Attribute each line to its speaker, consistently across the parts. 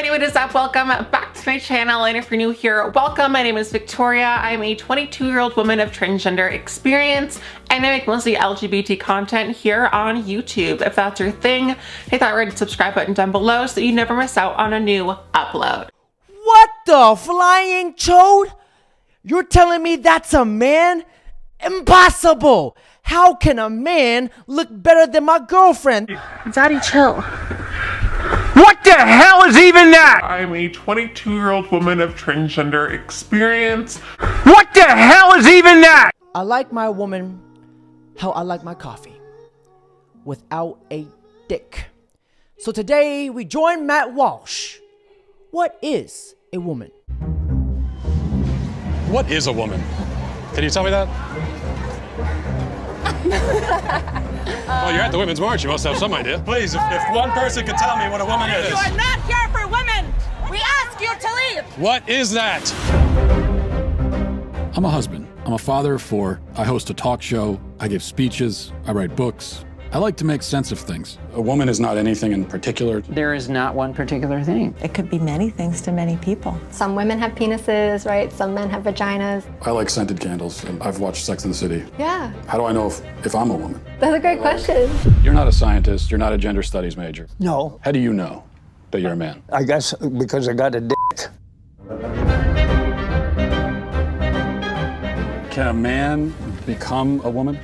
Speaker 1: everybody, what is up? Welcome back to my channel, and if you're new here, welcome. My name is Victoria. I'm a 22-year-old woman of transgender experience, and I make mostly LGBT content here on YouTube. If that's your thing, hit that red subscribe button down below so that you never miss out on a new upload.
Speaker 2: What the flying chode? You're telling me that's a man? Impossible! How can a man look better than my girlfriend?
Speaker 1: Daddy, chill.
Speaker 3: What the hell is even that?
Speaker 1: I'm a 22-year-old woman of transgender experience.
Speaker 3: What the hell is even that?
Speaker 2: I like my woman how I like my coffee. Without a dick. So today we join Matt Walsh. What is a woman?
Speaker 4: What is a woman? Can you tell me that? Well, you're at the Women's March. You must have some idea. Please, if one person could tell me what a woman is.
Speaker 5: You are not here for women. We ask you to leave.
Speaker 4: What is that?
Speaker 6: I'm a husband. I'm a father of four. I host a talk show. I give speeches. I write books. I like to make sense of things.
Speaker 4: A woman is not anything in particular.
Speaker 7: There is not one particular thing.
Speaker 8: It could be many things to many people.
Speaker 9: Some women have penises, right? Some men have vaginas.
Speaker 6: I like scented candles, and I've watched Sex and the City.
Speaker 9: Yeah,
Speaker 6: How do I know if I'm a woman?
Speaker 9: that's a great question.
Speaker 6: You're not a scientist. You're not a gender studies major.
Speaker 10: No,
Speaker 6: How do you know that you're a man?
Speaker 10: I guess because I got a dick.
Speaker 6: Can a man become a woman?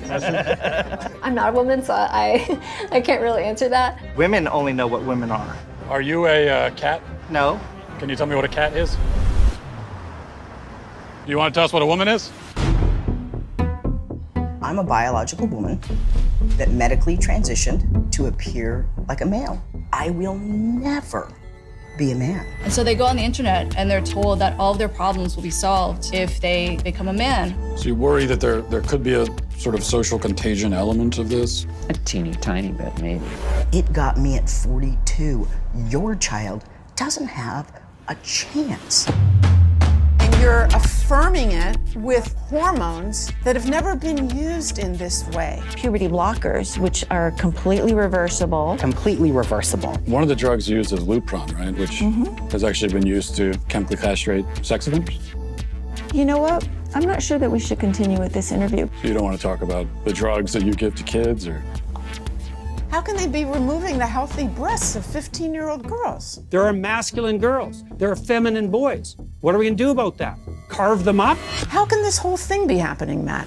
Speaker 9: I'm not a woman, so I can't really answer that.
Speaker 10: Women only know what women are.
Speaker 4: Are you a cat?
Speaker 10: No.
Speaker 4: Can you tell me what a cat is? You want to tell us what a woman is?
Speaker 11: I'm a biological woman that medically transitioned to appear like a male. I will never be a man.
Speaker 5: And so they go on the internet and they're told that all of their problems will be solved if they become a man.
Speaker 6: So you worry that there could be a sort of social contagion element of this?
Speaker 7: A teeny tiny bit, maybe.
Speaker 11: It got me at 42. Your child doesn't have a chance.
Speaker 5: And you're affirming it with hormones that have never been used in this way.
Speaker 8: Puberty blockers, which are completely reversible.
Speaker 11: Completely reversible.
Speaker 6: One of the drugs used is Lupron, right? Which has actually been used to chemically castrate sex offenders.
Speaker 8: You know what? I'm not sure that we should continue with this interview.
Speaker 6: So you don't want to talk about the drugs that you give to kids, or?
Speaker 5: How can they be removing the healthy breasts of 15-year-old girls?
Speaker 3: There are masculine girls. There are feminine boys. What are we going to do about that? Carve them up?
Speaker 5: How can this whole thing be happening, Matt?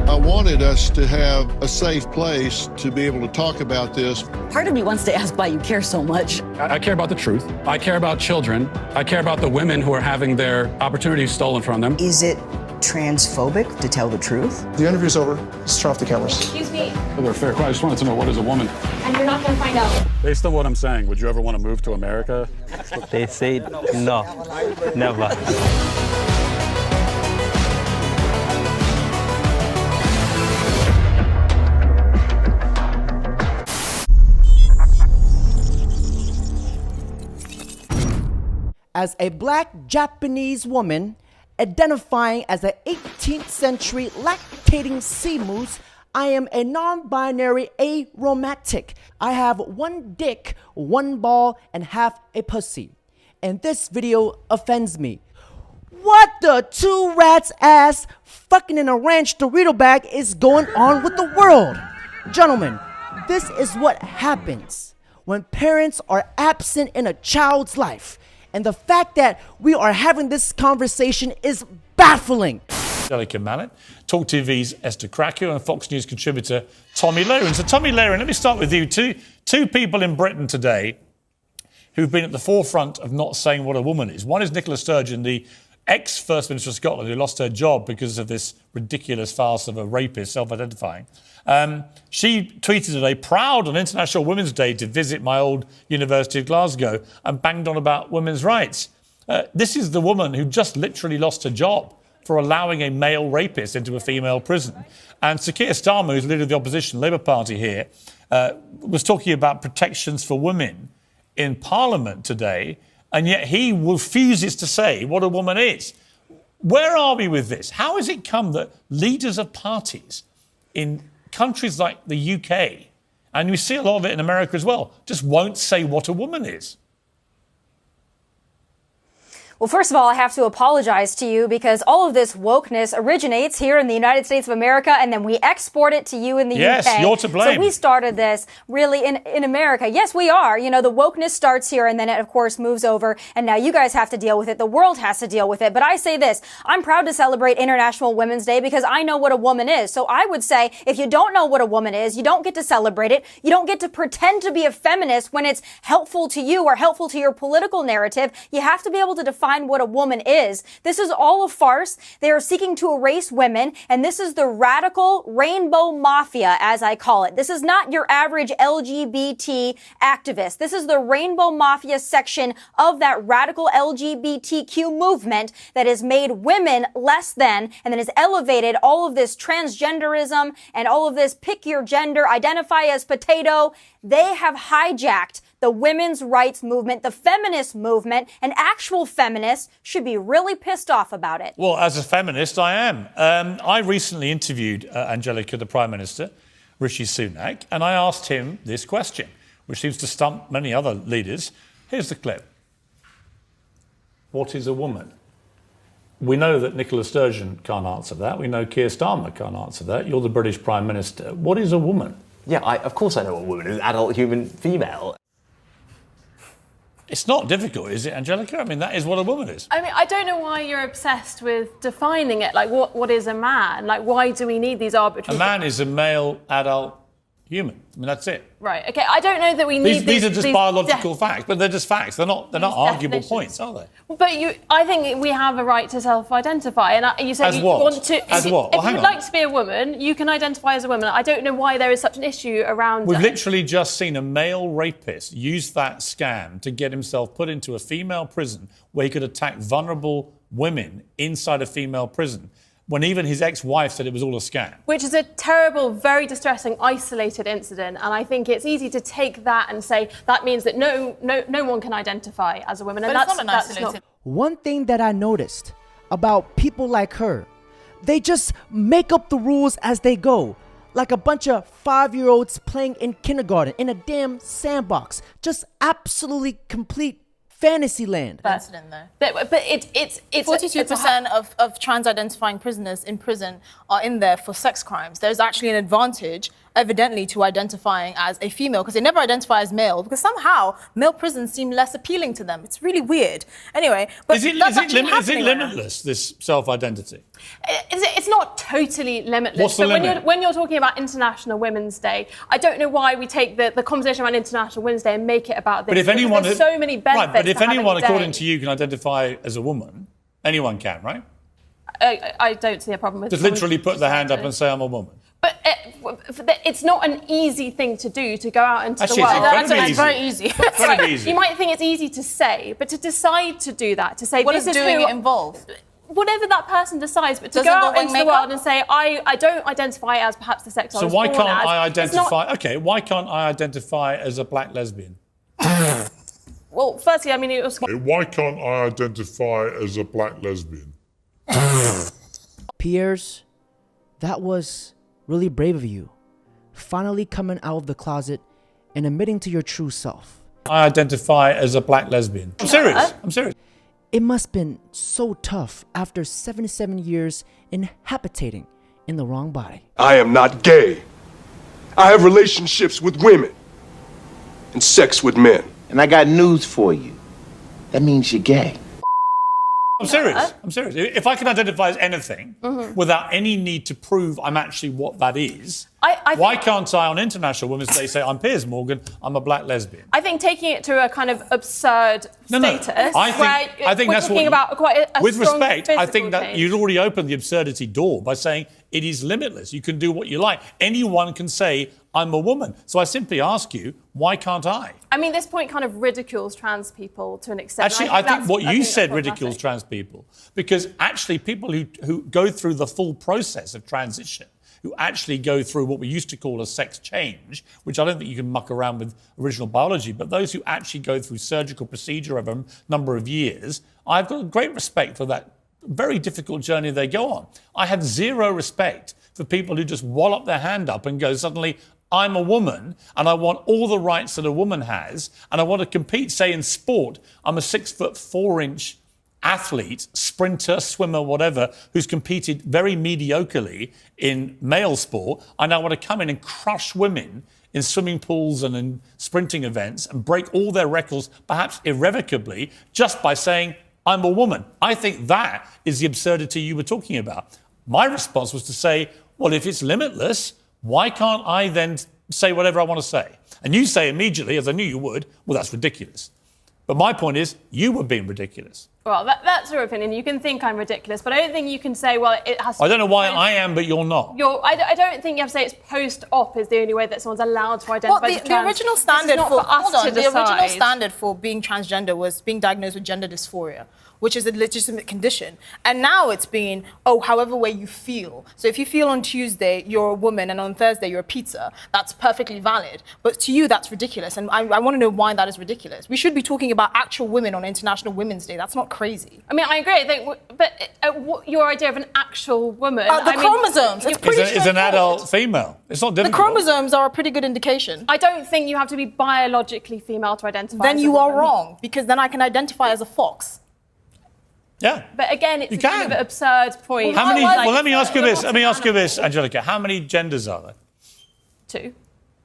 Speaker 12: I wanted us to have a safe place to be able to talk about this.
Speaker 8: Part of me wants to ask why you care so much.
Speaker 6: I care about the truth. I care about children. I care about the women who are having their opportunities stolen from them.
Speaker 11: Is it transphobic to tell the truth?
Speaker 12: The interview's over. Let's turn off the cameras.
Speaker 9: Excuse me,
Speaker 6: They're fair question. I just wanted to know, what is a woman?
Speaker 9: and you're not gonna find out.
Speaker 6: Based on what I'm saying, would you ever want to move to America?
Speaker 10: They say no, never.
Speaker 2: As a black Japanese woman identifying as an 18th century lactating sea moose, I am a non-binary aromantic. I have one dick, one ball, and half a pussy. And this video offends me. What the two rats ass fucking in a ranch Dorito bag is going on with the world? Gentlemen, this is what happens when parents are absent in a child's life. And the fact that we are having this conversation is baffling.
Speaker 3: Angelica Mallet, Talk TV's Esther Krakow, and Fox News contributor Tommy Loren. So Tommy Loren, let me start with you. Two people in Britain today who've been at the forefront of not saying what a woman is. One is Nicola Sturgeon, the ex-First Minister of Scotland, who lost her job because of this ridiculous farce of a rapist self-identifying. She tweeted today, proud on International Women's Day to visit my old University of Glasgow, and banged on about women's rights. This is the woman who just literally lost her job for allowing a male rapist into a female prison. And Sir Keir Starmer, who's leader of the opposition Labour Party here, was talking about protections for women in Parliament today, and yet he refuses to say what a woman is. Where are we with this? How has it come that leaders of parties in countries like the UK, and we see a lot of it in America as well, just won't say what a woman is?
Speaker 13: Well, first of all, I have to apologize to you because all of this wokeness originates here in the United States of America, and then we export it to you in the UK.
Speaker 3: Yes, you're to blame.
Speaker 13: So we started this really in America. Yes, we are. You know, the wokeness starts here, and then it, of course, moves over, and now you guys have to deal with it. The world has to deal with it. But I say this, I'm proud to celebrate International Women's Day because I know what a woman is. So I would say, if you don't know what a woman is, you don't get to celebrate it. You don't get to pretend to be a feminist when it's helpful to you or helpful to your political narrative. You have to be able to define what a woman is. This is all a farce. They are seeking to erase women, and this is the radical rainbow mafia, as I call it. This is not your average LGBT activist. This is the rainbow mafia section of that radical LGBTQ movement that has made women less than, and then has elevated all of this transgenderism and all of this pick your gender, identify as potato. They have hijacked the women's rights movement, the feminist movement, and actual feminists should be really pissed off about it.
Speaker 3: Well, as a feminist, I am. I recently interviewed Angelica, the Prime Minister, Rishi Sunak, and I asked him this question, which seems to stump many other leaders. Here's the clip. What is a woman? We know that Nicola Sturgeon can't answer that. We know Keir Starmer can't answer that. You're the British Prime Minister. What is a woman?
Speaker 14: Yeah, of course I know what a woman is. An adult human female.
Speaker 3: It's not difficult, is it, Angelica? I mean, that is what a woman is.
Speaker 15: I mean, I don't know why you're obsessed with defining it. Like, what is a man? Like, why do we need these arbitrary...
Speaker 3: A man is a male adult human. I mean, that's it.
Speaker 15: Right, okay. I don't know that we need
Speaker 3: these are just biological facts, but they're just facts. They're not arguable points, are they?
Speaker 15: But I think we have a right to self-identify. And you said
Speaker 3: as
Speaker 15: you
Speaker 3: what?
Speaker 15: want to...
Speaker 3: As what?
Speaker 15: If you would like to be a woman, you can identify as a woman. I don't know why there is such an issue around...
Speaker 3: We've literally just seen a male rapist use that scam to get himself put into a female prison where he could attack vulnerable women inside a female prison, when even his ex-wife said it was all a scam.
Speaker 15: Which is a terrible, very distressing, isolated incident. And I think it's easy to take that and say that means that no one can identify as a woman. And
Speaker 16: but it's not an isolated...
Speaker 2: One thing that I noticed about people like her, they just make up the rules as they go. Like a bunch of 5-year-olds playing in kindergarten in a damn sandbox. Just absolutely complete fantasy land.
Speaker 16: But it's 42% of trans-identifying prisoners in prison are in there for sex crimes. There's actually an advantage, evidently, to identifying as a female because they never identify as male because somehow male prisons seem less appealing to them. It's really weird. Anyway, but
Speaker 3: is it limitless, this self-identity?
Speaker 15: It's not totally limitless.
Speaker 3: What's the limit?
Speaker 15: When you're talking about International Women's Day, I don't know why we take the conversation around International Women's Day and make it about this.
Speaker 3: But if anyone,
Speaker 15: there's so many benefits.
Speaker 3: Right, but if anyone, according
Speaker 15: to
Speaker 3: to you, can identify as a woman, anyone can, right?
Speaker 15: I don't see a problem with.
Speaker 3: Just literally put their hand up and say I'm a woman.
Speaker 15: But it's not an easy thing to do, to go out into
Speaker 3: Actually,
Speaker 15: the world.
Speaker 16: It's very easy.
Speaker 3: Very easy.
Speaker 15: You might think it's easy to say, but to decide to do that, to say
Speaker 16: what
Speaker 15: this
Speaker 16: does
Speaker 15: is
Speaker 16: doing who, it involve?
Speaker 15: Whatever that person decides, but to
Speaker 16: Does
Speaker 15: go
Speaker 16: it
Speaker 15: out
Speaker 16: involve
Speaker 15: into the
Speaker 16: makeup?
Speaker 15: world and say, I don't identify as perhaps the sex I
Speaker 3: So
Speaker 15: was
Speaker 3: why
Speaker 15: born
Speaker 3: can't
Speaker 15: as.
Speaker 3: I identify?
Speaker 15: Not...
Speaker 3: Okay, why can't I identify as a black lesbian?
Speaker 15: Well, firstly, I mean, it was...
Speaker 12: Why can't I identify as a black lesbian?
Speaker 2: Piers, that was really brave of you. Finally coming out of the closet and admitting to your true self.
Speaker 3: I identify as a black lesbian. I'm serious. I'm serious.
Speaker 2: It must have been so tough after 77 years inhabiting in the wrong body.
Speaker 17: I am not gay. I have relationships with women and sex with men.
Speaker 18: And I got news for you. That means you're gay.
Speaker 3: I'm serious. I'm serious. If I can identify as anything without any need to prove I'm actually what that is, why can't I on International Women's Day say I'm Piers Morgan, I'm a black lesbian?
Speaker 15: I think taking it to a kind of absurd status,
Speaker 3: I think
Speaker 15: we're
Speaker 3: that's
Speaker 15: talking about quite a
Speaker 3: with
Speaker 15: strong
Speaker 3: respect, I think
Speaker 15: physical
Speaker 3: that
Speaker 15: change.
Speaker 3: you'd already opened the absurdity door by saying it is limitless. You can do what you like. Anyone can say, I'm a woman. So I simply ask you, why can't I?
Speaker 15: I mean, this point kind of ridicules trans people to an extent.
Speaker 3: Actually, I think what you said ridicules trans people. Because actually people who go through the full process of transition, who actually go through what we used to call a sex change, which I don't think you can muck around with original biology, but those who actually go through surgical procedure over a number of years, I've got great respect for that very difficult journey they go on. I had zero respect for people who just wallop their hand up and go, suddenly, I'm a woman and I want all the rights that a woman has and I want to compete, say, in sport. I'm a 6'4" athlete, sprinter, swimmer, whatever, who's competed very mediocrely in male sport, I now want to come in and crush women in swimming pools and in sprinting events and break all their records, perhaps irrevocably, just by saying, I'm a woman. I think that is the absurdity you were talking about. My response was to say, well, if it's limitless, why can't I then say whatever I want to say? And you say immediately, as I knew you would, well, that's ridiculous. But my point is, you were being ridiculous.
Speaker 15: Well, that's your opinion. You can think I'm ridiculous, but I don't think you can say, well, it has to
Speaker 3: I don't know why I am, but you're not.
Speaker 15: I don't think you have to say it's post-op is the only way that someone's allowed to identify as trans.
Speaker 16: The original standard
Speaker 15: for us to
Speaker 16: the
Speaker 15: decide.
Speaker 16: original standard for being transgender was being diagnosed with gender dysphoria, which is a legitimate condition. And now it's being, however way you feel. So if you feel on Tuesday you're a woman and on Thursday you're a pizza, that's perfectly valid. But to you, that's ridiculous. And I want to know why that is ridiculous. We should be talking about actual women on International Women's Day. That's not crazy.
Speaker 15: I mean, I agree. I think, but your idea of an actual woman...
Speaker 16: chromosomes.
Speaker 3: It's an adult female. It's not difficult.
Speaker 16: The chromosomes are a pretty good indication.
Speaker 15: I don't think you have to be biologically female to identify
Speaker 16: Then
Speaker 15: as
Speaker 16: you
Speaker 15: a
Speaker 16: are
Speaker 15: woman.
Speaker 16: wrong, because then I can identify as a fox.
Speaker 3: Yeah.
Speaker 15: But again, it's a kind of absurd point.
Speaker 3: How many? Well, let me ask you this. Let me ask you this, Angelica. How many genders are there?
Speaker 15: 2.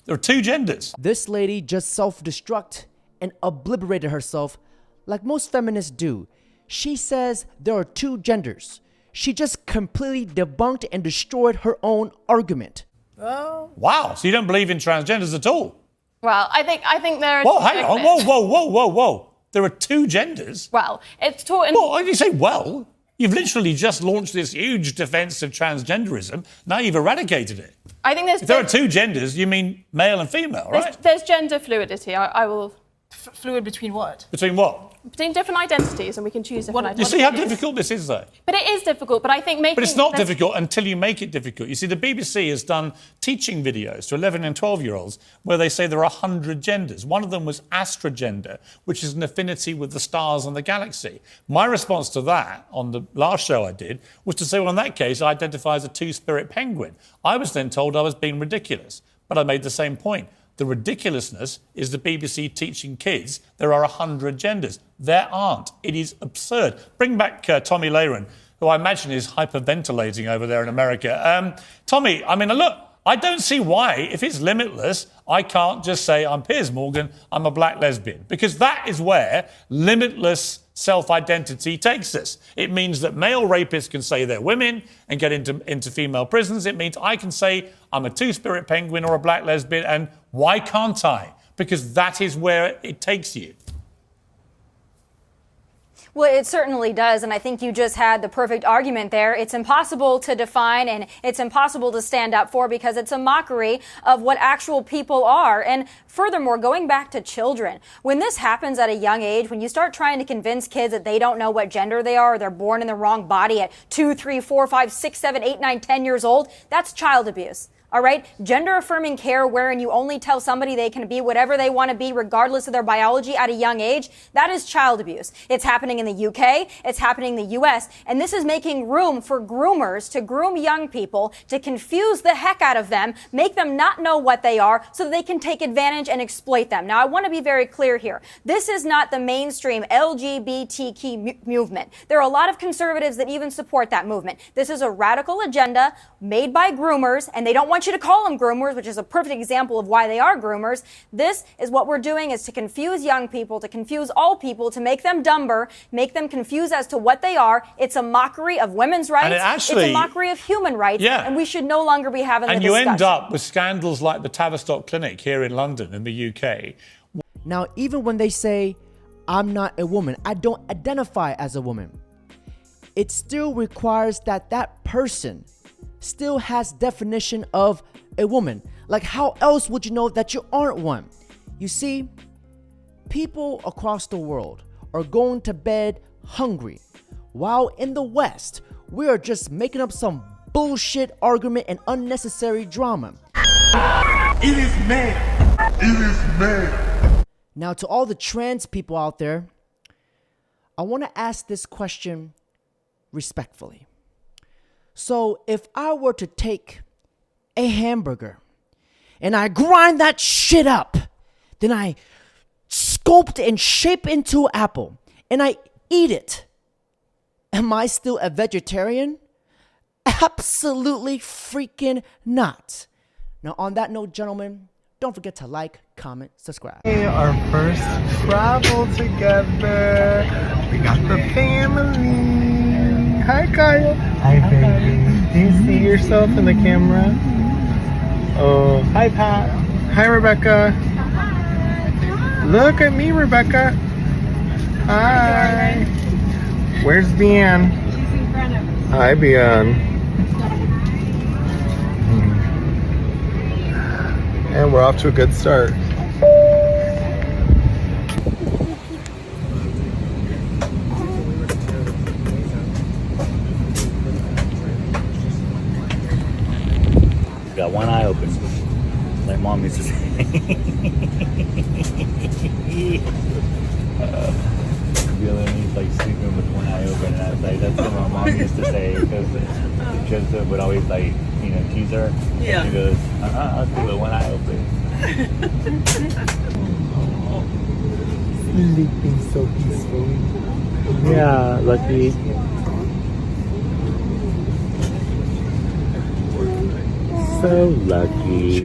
Speaker 3: There are 2 genders.
Speaker 2: This lady just self-destruct and obliterated herself like most feminists do. She says there are 2 genders. She just completely debunked and destroyed her own argument.
Speaker 16: Oh.
Speaker 3: Wow. So you don't believe in transgenders at all?
Speaker 15: Well, I think there are...
Speaker 3: Well, hang on. Whoa. There are 2 genders?
Speaker 15: Well, it's taught in...
Speaker 3: Well, you say, well, you've literally just launched this huge defence of transgenderism. Now you've eradicated it.
Speaker 15: I think
Speaker 3: If there are 2 genders, you mean male and female, right?
Speaker 15: There's gender fluidity. I will...
Speaker 16: Fluid between what?
Speaker 3: Between what?
Speaker 15: Between different identities, and we can choose different
Speaker 3: You
Speaker 15: identities.
Speaker 3: see how difficult this is, though?
Speaker 15: But it is difficult, but I think making...
Speaker 3: But it's not difficult until you make it difficult. You see, the BBC has done teaching videos to 11 and 12-year-olds where they say there are 100 genders. One of them was astrogender, which is an affinity with the stars and the galaxy. My response to that on the last show I did was to say, well, in that case, I identify as a two-spirit penguin. I was then told I was being ridiculous, but I made the same point. The ridiculousness is the BBC teaching kids there are 100 genders. There aren't. It is absurd. Bring back Tommy Lahren, who I imagine is hyperventilating over there in America. Tommy, I mean, look, I don't see why, if it's limitless, I can't just say I'm Piers Morgan, I'm a black lesbian. Because that is where limitless self-identity takes us. It means that male rapists can say they're women and get into female prisons. It means I can say I'm a two-spirit penguin or a black lesbian, and why can't I? Because that is where it takes you.
Speaker 13: Well, it certainly does, and I think you just had the perfect argument there. It's impossible to define, and it's impossible to stand up for, because it's a mockery of what actual people are. And furthermore, going back to children, when this happens at a young age, when you start trying to convince kids that they don't know what gender they are, or they're born in the wrong body at 2, 3, 4, 5, 6, 7, 8, 9, 10 years old, that's child abuse. All right? Gender affirming care, wherein you only tell somebody they can be whatever they want to be regardless of their biology at a young age, that is child abuse. It's happening in the UK, it's happening in the US, and this is making room for groomers to groom young people, to confuse the heck out of them, make them not know what they are so that they can take advantage and exploit them. Now, I want to be very clear here. This is not the mainstream LGBTQ movement. There are a lot of conservatives that even support that movement. This is a radical agenda made by groomers, and they don't want you to call them groomers, which is a perfect example of why they are groomers. This is what we're doing, is to confuse young people, to confuse all people, to make them dumber, make them confused as to what they are. It's a mockery of women's rights. It's a mockery of human rights.
Speaker 3: Yeah.
Speaker 13: And we should no longer be having the
Speaker 3: And
Speaker 13: discussion.
Speaker 3: you end up with scandals like the Tavistock Clinic here in London, in the UK.
Speaker 2: Now, even when they say, I'm not a woman, I don't identify as a woman, it still requires that that person still has definition of a woman. Like, how else would you know that you aren't one? You see, people across the world are going to bed hungry, while in the West, we are just making up some bullshit argument and unnecessary drama.
Speaker 17: It is man. It is man.
Speaker 2: Now, to all the trans people out there, I want to ask this question respectfully. So if I were to take a hamburger and I grind that shit up, then I sculpt and shape into an apple and I eat it, Am I still a vegetarian? Absolutely freaking not. Now, on that note, gentlemen, don't forget to like, comment, subscribe.
Speaker 19: Our first travel together. We got the family. Hi, Kyle. Hi, baby. Do you see yourself in the camera? Oh, hi, Pat. Hi, Rebecca. Look at me, Rebecca. Hi. Where's Bian?
Speaker 20: She's in front of us.
Speaker 19: Hi, Bian. And we're off to a good start.
Speaker 10: Got one eye open. Like Mom used to say. He's like sleeping with one eye open, and I was like, that's what my mom used to say, because Joseph would always like, tease her.
Speaker 11: Yeah.
Speaker 10: She goes, I'll sleep with one eye open.
Speaker 19: Sleeping so peacefully.
Speaker 10: Yeah, lucky. So lucky.